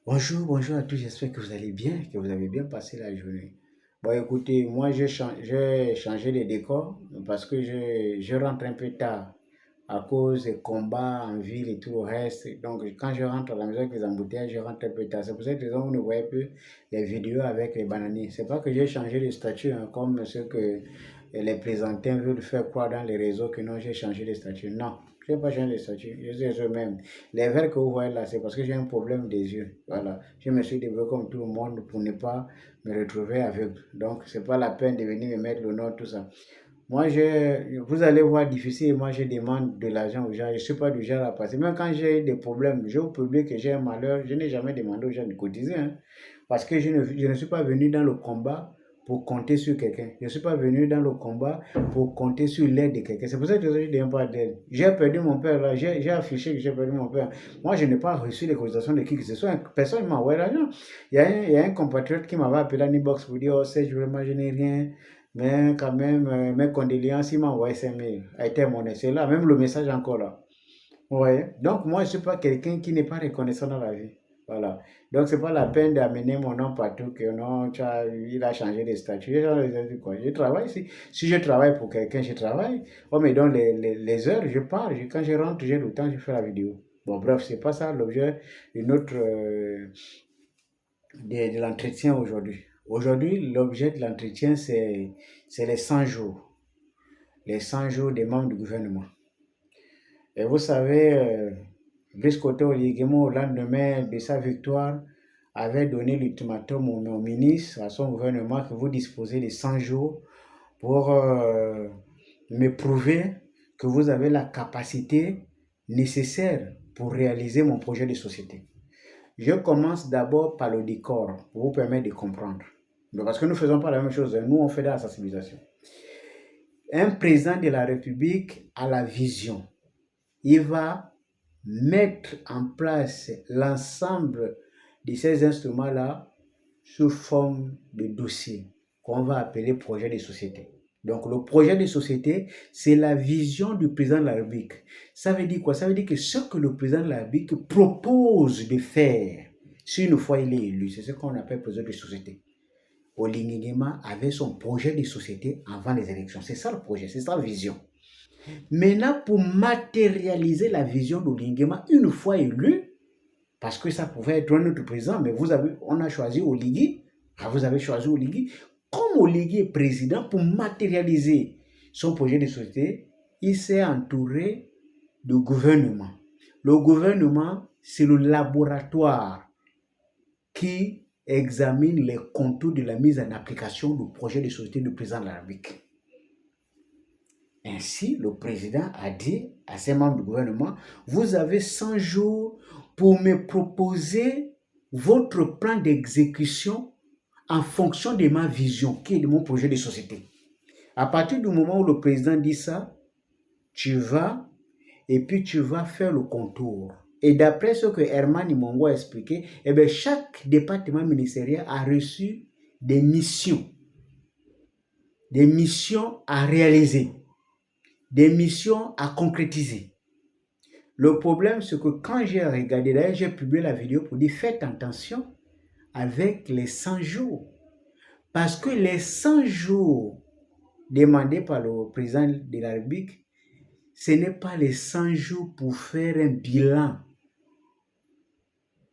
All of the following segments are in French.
Bonjour, bonjour à tous, j'espère que vous allez bien, que vous avez bien passé la journée. Bon, écoutez, moi j'ai changé de décor parce que je rentre un peu tard à cause des combats en ville et tout le reste. Donc, quand je rentre à la maison avec les embouteillages, je rentre un peu tard. C'est pour cette raison que vous ne voyez plus les vidéos avec les bananiers. C'est pas que j'ai changé de statut, hein, comme ce que les plaisantins veulent faire croire dans les réseaux que non, j'ai changé de statut. Non, je n'ai pas changé de statut. Je suis eux-même. Les verres que vous voyez là, c'est parce que j'ai un problème des yeux. Voilà. Je me suis développé comme tout le monde pour ne pas me retrouver aveugle. Donc, c'est pas la peine de venir me mettre le nom, tout ça. Moi, vous allez voir difficile, moi, je demande de l'argent aux gens. Je ne suis pas du genre à passer. Même quand j'ai des problèmes, je vous publie que j'ai un malheur, je n'ai jamais demandé aux gens de cotiser, hein. Parce que je ne suis pas venu dans le combat pour compter sur quelqu'un. Je ne suis pas venu dans le combat pour compter sur l'aide de quelqu'un. C'est pour ça que je ne demande pas d'aide. J'ai perdu mon père, là. J'ai affiché que j'ai perdu mon père. Moi, je n'ai pas reçu les cotisations de qui que ce soit. Personne ne m'a envoyé l'argent. Il y a un compatriote qui m'avait appelé à Nibox pour dire, oh, Serge, vraiment, je n'ai rien. Mais quand même, mes condoléances, il m'a envoyé 5 000. A été monnaie. C'est là, même le message encore là. Ouais. Donc, moi, je ne suis pas quelqu'un qui n'est pas reconnaissant dans la vie. Voilà. Donc, c'est pas la peine d'amener mon nom partout que non, il a changé de statut. Quoi. Je travaille ici. Si je travaille pour quelqu'un, je travaille. On me donne les heures, je pars. Quand je rentre, j'ai le temps, je fais la vidéo. Bon, bref, c'est pas ça l'objet de notre de l'entretien aujourd'hui. Aujourd'hui, l'objet de l'entretien, c'est les 100 jours. Les 100 jours des membres du gouvernement. Et vous savez, Brice Koto Oligemo, au lendemain de sa victoire, avait donné l'ultimatum au ministre, à son gouvernement, que vous disposez de 100 jours pour me prouver que vous avez la capacité nécessaire pour réaliser mon projet de société. Je commence d'abord par le décor pour vous permettre de comprendre. Parce que nous ne faisons pas la même chose, nous on fait de la sensibilisation. Un président de la République a la vision. Il va mettre en place l'ensemble de ces instruments-là sous forme de dossier qu'on va appeler projet de société. Donc le projet de société, c'est la vision du président de la République. Ça veut dire quoi? Ça veut dire que ce que le président de la République propose de faire, si une fois il est élu, c'est ce qu'on appelle projet de société. Oligema avait son projet de société avant les élections. C'est ça le projet, c'est ça la vision. Maintenant, pour matérialiser la vision d'Oligema une fois élu, parce que ça pouvait être un autre président, mais on a choisi Oligui, vous avez choisi Oligui. Comme Oligui est président, pour matérialiser son projet de société, il s'est entouré de gouvernement. Le gouvernement, c'est le laboratoire qui examine les contours de la mise en application du projet de société du président de la République. Ainsi, le président a dit à ses membres du gouvernement, vous avez 100 jours pour me proposer votre plan d'exécution en fonction de ma vision, qui est de mon projet de société. À partir du moment où le président dit ça, tu vas et puis tu vas faire le contour. Et d'après ce que Herman Imongo a expliqué, chaque département ministériel a reçu des missions à réaliser, des missions à concrétiser. Le problème, c'est que quand j'ai regardé, d'ailleurs, j'ai publié la vidéo pour dire faites attention avec les 100 jours. Parce que les 100 jours demandés par le président de la République, ce n'est pas les 100 jours pour faire un bilan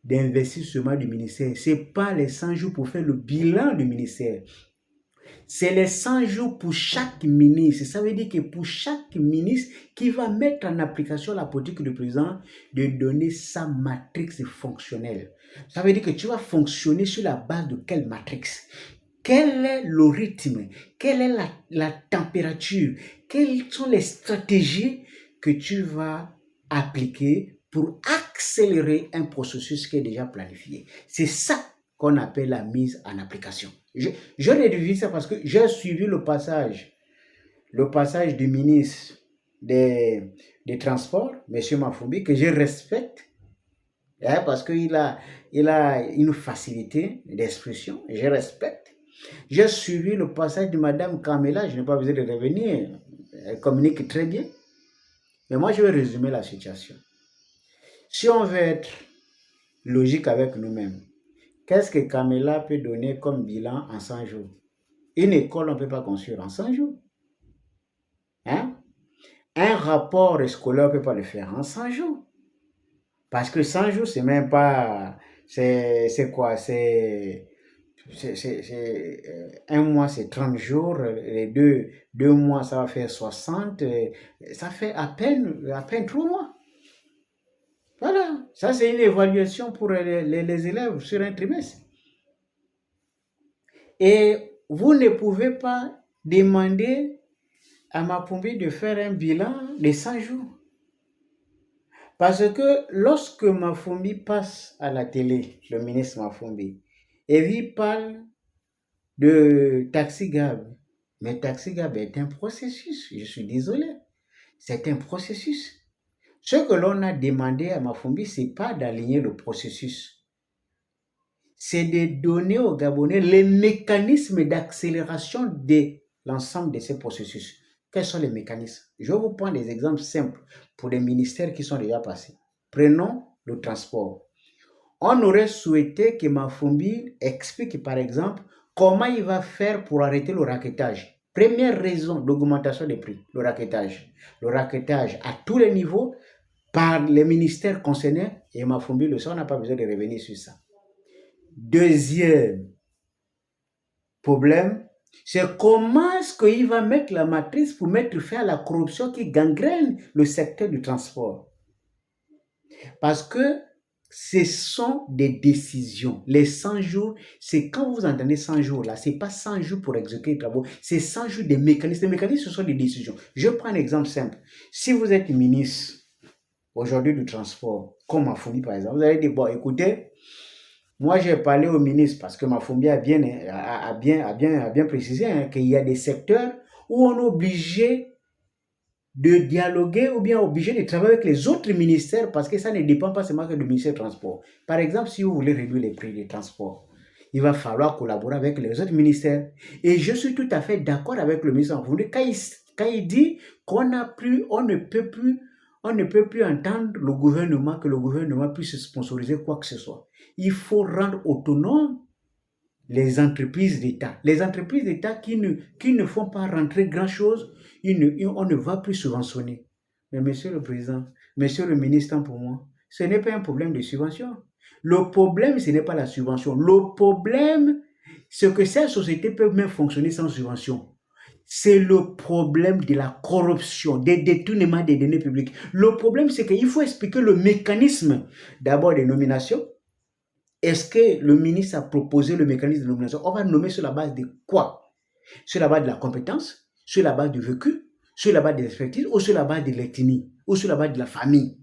d'investissement du ministère. Ce n'est pas les 100 jours pour faire le bilan du ministère. C'est les 100 jours pour chaque ministre. Ça veut dire que pour chaque ministre qui va mettre en application la politique du président, de donner sa matrice fonctionnelle. Ça veut dire que tu vas fonctionner sur la base de quelle matrice? Quel est le rythme? Quelle est la température? Quelles sont les stratégies que tu vas appliquer pour accélérer un processus qui est déjà planifié? C'est ça qu'on appelle la mise en application. Je réduis ça parce que j'ai suivi le passage du ministre des Transports, M. Mafoubi, que je respecte, hein, parce qu'il a une facilité d'expression, je respecte. J'ai suivi le passage de Mme Kamela, je n'ai pas besoin de revenir, elle communique très bien. Mais moi, je vais résumer la situation. Si on veut être logique avec nous-mêmes. Qu'est-ce que Camilla peut donner comme bilan en 100 jours? Une école, on ne peut pas construire en 100 jours. Hein? Un rapport scolaire, on ne peut pas le faire en 100 jours. Parce que 100 jours, c'est même pas... C'est quoi? Un mois, c'est 30 jours. Les deux mois, ça va faire 60. Ça fait à peine 3 mois. Voilà. Ça, c'est une évaluation pour les élèves sur un trimestre. Et vous ne pouvez pas demander à Mapumbi de faire un bilan de 100 jours. Parce que lorsque Mafumbi passe à la télé, le ministre Mafumbi, et lui parle de Taxi Gab, mais Taxi Gab est un processus, je suis désolé, c'est un processus. Ce que l'on a demandé à Mafumbi, ce n'est pas d'aligner le processus, c'est de donner aux Gabonais les mécanismes d'accélération de l'ensemble de ces processus. Quels sont les mécanismes? Je vais vous prendre des exemples simples pour des ministères qui sont déjà passés. Prenons le transport. On aurait souhaité que Mafumbi explique par exemple comment il va faire pour arrêter le raquettage. Première raison d'augmentation des prix, le raquettage. Le raquettage à tous les niveaux par les ministères concernés, et Mafumbi le sait, on n'a pas besoin de revenir sur ça. Deuxième problème, c'est comment est-ce qu'il va mettre la matrice pour mettre fin à la corruption qui gangrène le secteur du transport. Parce que ce sont des décisions. Les 100 jours, c'est quand vous entendez 100 jours là, c'est pas 100 jours pour exécuter les travaux, c'est 100 jours des mécanismes. Les mécanismes, ce sont des décisions. Je prends un exemple simple. Si vous êtes ministre aujourd'hui du transport, comme Mafumbi par exemple, vous allez dire, bon, écoutez, moi j'ai parlé au ministre parce que Mafumbi a bien précisé qu'il y a des secteurs où on est obligé de dialoguer ou bien obligé de travailler avec les autres ministères parce que ça ne dépend pas seulement du ministère du Transport. Par exemple, si vous voulez réduire les prix des transports, il va falloir collaborer avec les autres ministères. Et je suis tout à fait d'accord avec le ministre quand il dit qu'on ne peut plus entendre le gouvernement, que le gouvernement puisse sponsoriser quoi que ce soit. Il faut rendre autonome les entreprises d'État. Les entreprises d'État qui ne font pas rentrer grand-chose, on ne va plus subventionner. Mais monsieur le président, monsieur le ministre, pour moi, ce n'est pas un problème de subvention. Le problème, ce n'est pas la subvention. Le problème, c'est que ces sociétés peuvent même fonctionner sans subvention. C'est le problème de la corruption, des détournements des données publiques. Le problème, c'est qu'il faut expliquer le mécanisme d'abord des nominations. Est-ce que le ministre a proposé le mécanisme de nomination? On va nommer sur la base de quoi? Sur la base de la compétence, sur la base du vécu, sur la base des expertises, ou sur la base de l'ethnie, ou sur la base de la famille.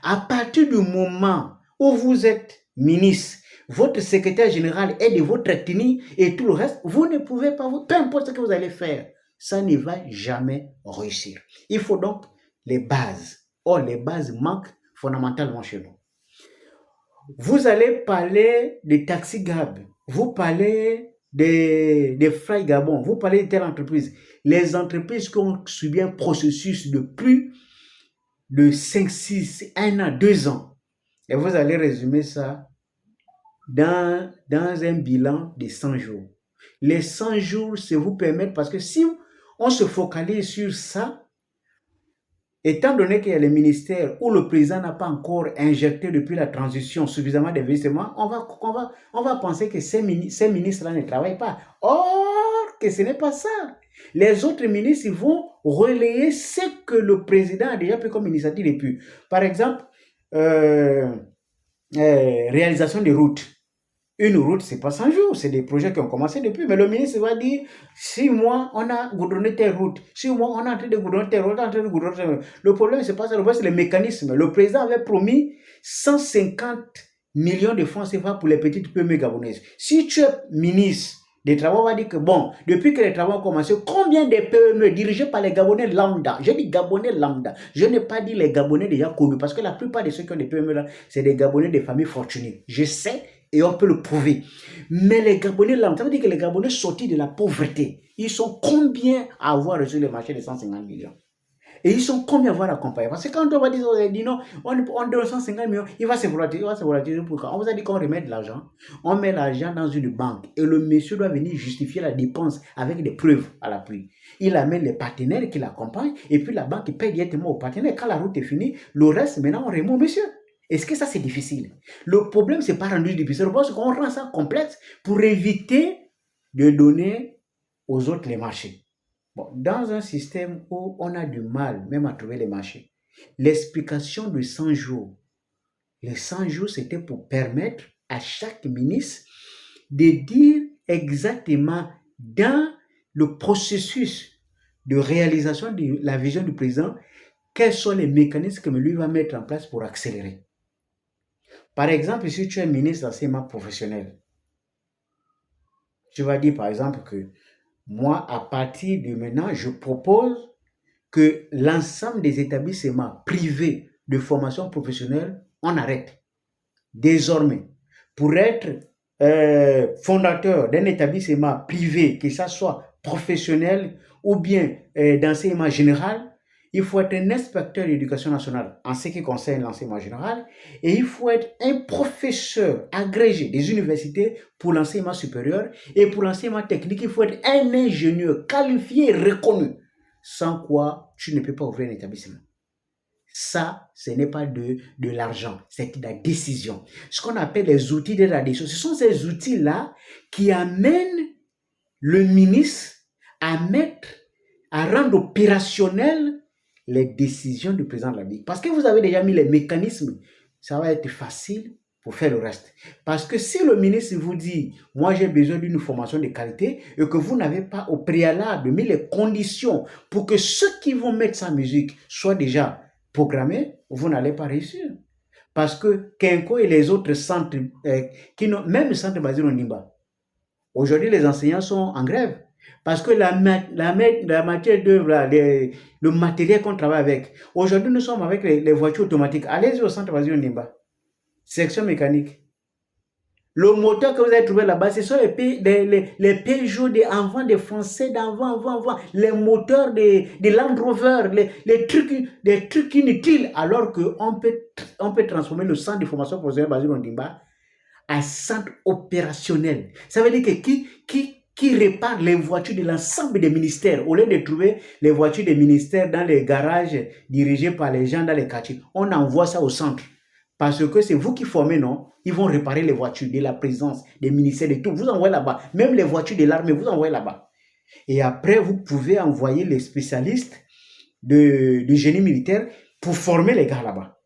À partir du moment où vous êtes ministre, votre secrétaire général est de votre ethnie et tout le reste, vous ne pouvez pas, peu importe ce que vous allez faire, ça ne va jamais réussir. Il faut donc les bases. Or, les bases manquent fondamentalement chez nous. Vous allez parler de Taxi Gab, vous parlez des Fly Gabon, vous parlez de telle entreprise. Les entreprises qui ont subi un processus de plus de 5, 6, 1 an, 2 ans. Et vous allez résumer ça dans un bilan de 100 jours. Les 100 jours, c'est vous permettre, parce que si on se focalise sur ça, étant donné qu'il y a les ministères où le président n'a pas encore injecté depuis la transition suffisamment d'investissements, on va penser que ces ministres-là ne travaillent pas. Or, que ce n'est pas ça. Les autres ministres, ils vont relayer ce que le président a déjà pris comme initiative depuis. Par exemple, réalisation des routes. Une route, c'est pas 100 jours, c'est des projets qui ont commencé depuis. Mais le ministre va dire, 6 mois, on a goudronné telle route. 6 mois, on est en train de goudronner telle route, Le problème, c'est pas ça, le problème, c'est le mécanisme. Le président avait promis 150 millions de francs CFA pour les petites PME gabonaises. Si tu es ministre des travaux, on va dire que bon, depuis que les travaux ont commencé, combien de PME dirigés par les Gabonais lambda? Je dis Gabonais lambda. Je n'ai pas dit les Gabonais déjà connus, parce que la plupart de ceux qui ont des PME là, c'est des Gabonais des familles fortunées. Je sais, et on peut le prouver. Mais les Gabonais lambda, ça veut dire que les Gabonais sortis de la pauvreté, ils sont combien à avoir reçu le marché de 150 millions? Et ils sont combien à avoir accompagné? Parce que quand on va dire, non, on donne 150 millions, il va se volatiliser pour quand? On vous a dit qu'on remet de l'argent. On met l'argent dans une banque et le monsieur doit venir justifier la dépense avec des preuves à l'appui. Il amène les partenaires qui l'accompagnent et puis la banque paye directement aux partenaires. Quand la route est finie, le reste, maintenant, on remet au monsieur. Est-ce que ça, c'est difficile? Le problème, c'est pas rendu difficile. Parce qu'on rend ça complexe pour éviter de donner aux autres les marchés. Bon, dans un système où on a du mal même à trouver les marchés, l'explication de 100 jours, les 100 jours, c'était pour permettre à chaque ministre de dire exactement dans le processus de réalisation de la vision du président, quels sont les mécanismes que lui va mettre en place pour accélérer. Par exemple, si tu es ministre d'enseignement professionnel, tu vas dire par exemple que moi, à partir de maintenant, je propose que l'ensemble des établissements privés de formation professionnelle, on arrête. Désormais, pour être fondateur d'un établissement privé, que ça soit professionnel ou bien d'enseignement général, il faut être un inspecteur d'éducation nationale en ce qui concerne l'enseignement général et il faut être un professeur agrégé des universités pour l'enseignement supérieur et pour l'enseignement technique, il faut être un ingénieur qualifié et reconnu, sans quoi tu ne peux pas ouvrir un établissement. Ça, ce n'est pas de l'argent, c'est de la décision. Ce qu'on appelle les outils de la décision, ce sont ces outils-là qui amènent le ministre à rendre opérationnel les décisions du président de la République. Parce que vous avez déjà mis les mécanismes, ça va être facile pour faire le reste. Parce que si le ministre vous dit, moi j'ai besoin d'une formation de qualité et que vous n'avez pas au préalable mis les conditions pour que ceux qui vont mettre sa musique soient déjà programmés, vous n'allez pas réussir. Parce que Kenko et les autres centres, même le centre basé au Nimba, aujourd'hui les enseignants sont en grève. Parce que la matière d'œuvre, le matériel qu'on travaille avec, aujourd'hui nous sommes avec les voitures automatiques. Allez-y au centre basé au Nimba, section mécanique. Le moteur que vous avez trouvé là-bas, ce sont les Peugeot d'avant des Français d'avant, les moteurs de Land Rover, des trucs inutiles, alors qu'on peut transformer le centre de formation professionnelle basé au Ndimba en centre opérationnel. Ça veut dire que qui répare les voitures de l'ensemble des ministères, au lieu de trouver les voitures des ministères dans les garages dirigés par les gens dans les quartiers, on envoie ça au centre. Parce que c'est vous qui formez, non? Ils vont réparer les voitures de la présidence, des ministères, de tout. Vous envoyez là-bas. Même les voitures de l'armée, vous envoyez là-bas. Et après, vous pouvez envoyer les spécialistes de génie militaire pour former les gars là-bas.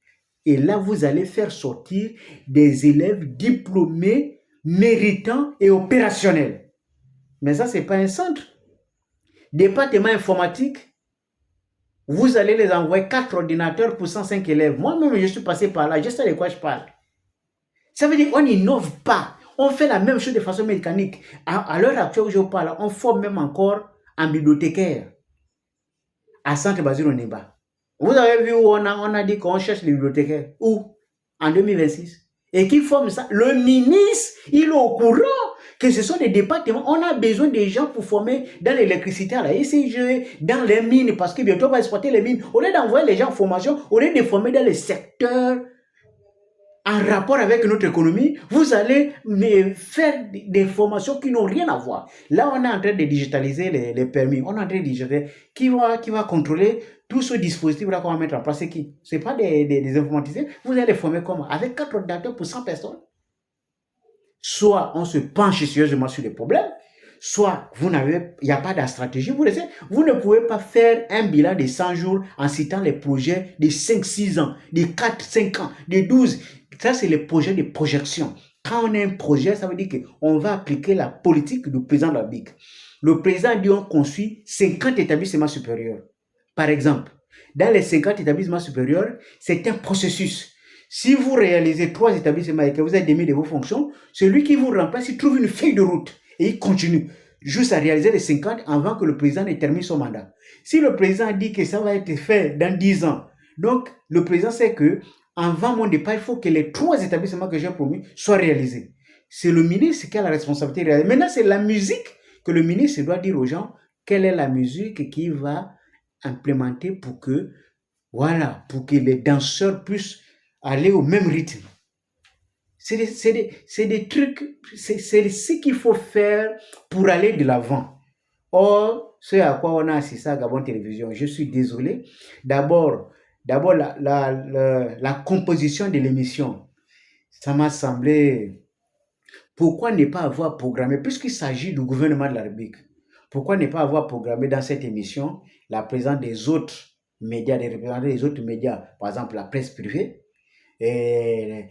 Et là, vous allez faire sortir des élèves diplômés, méritants et opérationnels. Mais ça, ce n'est pas un centre. Département informatique, vous allez les envoyer 4 ordinateurs pour 105 élèves. Moi-même, je suis passé par là. Je sais de quoi je parle. Ça veut dire qu'on n'innove pas. On fait la même chose de façon mécanique. À l'heure actuelle où je parle, on forme même encore un bibliothécaire à Centre Basile Onimba. Vous avez vu où on a dit qu'on cherche les bibliothécaires? Où? En 2026. Et qui forme ça? Le ministre, il est au courant que ce sont des départements. On a besoin des gens pour former dans l'électricité à la ECG, dans les mines, parce que bientôt on va exploiter les mines. Au lieu d'envoyer les gens en formation, au lieu de former dans les secteurs en rapport avec notre économie, vous allez faire des formations qui n'ont rien à voir. Là, on est en train de digitaliser les permis. On est en train de digitaliser. Qui va contrôler tout ce dispositif-là qu'on va mettre en place? C'est qui? Ce n'est pas des informaticiens. Vous allez les former comment? Avec 4 ordinateurs pour 100 personnes. Soit on se penche sérieusement sur les problèmes, soit il n'y a pas de stratégie. Vous ne pouvez pas faire un bilan de 100 jours en citant les projets de 5-6 ans, de 4-5 ans, de 12. Ça, c'est les projets de projection. Quand on a un projet, ça veut dire qu'on va appliquer la politique du président de la BIC. Le président dit qu'on construit 50 établissements supérieurs. Par exemple, dans les 50 établissements supérieurs, c'est un processus. Si vous réalisez 3 établissements et que vous êtes démis de vos fonctions, celui qui vous remplace, il trouve une feuille de route et il continue juste à réaliser les 50 avant que le président ne termine son mandat. Si le président dit que ça va être fait dans 10 ans, donc le président sait que avant mon départ, il faut que les 3 établissements que j'ai promis soient réalisés. C'est le ministre qui a la responsabilité de réaliser. Maintenant, c'est la musique que le ministre doit dire aux gens quelle est la musique qui va implémenté pour que, voilà, pour que les danseurs puissent aller au même rythme. C'est des trucs, c'est ce qu'il faut faire pour aller de l'avant. Or, ce à quoi on a assisté à Gabon Télévision, je suis désolé. D'abord, la composition de l'émission, ça m'a semblé, pourquoi ne pas avoir programmé, puisqu'il s'agit du gouvernement de la République, pourquoi ne pas avoir programmé dans cette émission la présence des autres médias, des représentants des autres médias, par exemple la presse privée, et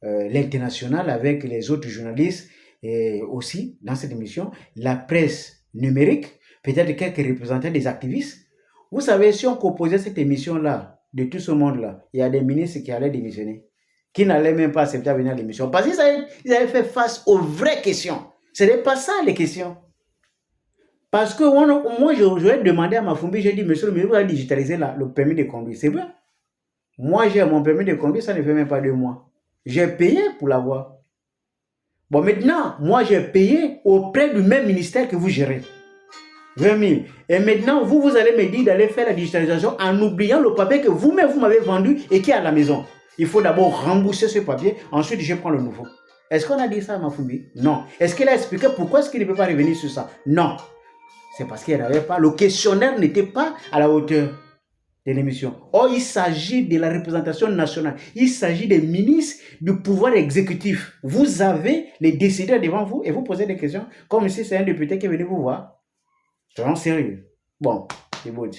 l'international avec les autres journalistes et aussi dans cette émission, la presse numérique, peut-être quelques représentants des activistes. Vous savez, si on composait cette émission-là, de tout ce monde-là, il y a des ministres qui allaient démissionner, qui n'allaient même pas accepter à venir à l'émission, parce qu'ils avaient fait face aux vraies questions. Ce n'est pas ça les questions. Parce que moi, j'aurais demandé à Mafumbi, j'ai dit, monsieur le ministre, vous allez digitaliser le permis de conduire. C'est vrai. Moi, j'ai mon permis de conduire, ça ne fait même pas 2 mois. J'ai payé pour l'avoir. Bon, maintenant, moi, j'ai payé auprès du même ministère que vous gérez. 20 000. Et maintenant, vous allez me dire d'aller faire la digitalisation en oubliant le papier que vous-même, vous m'avez vendu et qui est à la maison. Il faut d'abord rembourser ce papier, ensuite, je prends le nouveau. Est-ce qu'on a dit ça à Mafumbi? Non. Est-ce qu'il a expliqué pourquoi est-ce qu'il ne peut pas revenir sur ça? Non. C'est parce qu'il n'avait pas, le questionnaire n'était pas à la hauteur de l'émission. Or, il s'agit de la représentation nationale. Il s'agit des ministres du pouvoir exécutif. Vous avez les décideurs devant vous et vous posez des questions comme si c'est un député qui est venu vous voir. Soyons sérieux. Bon, c'est beau.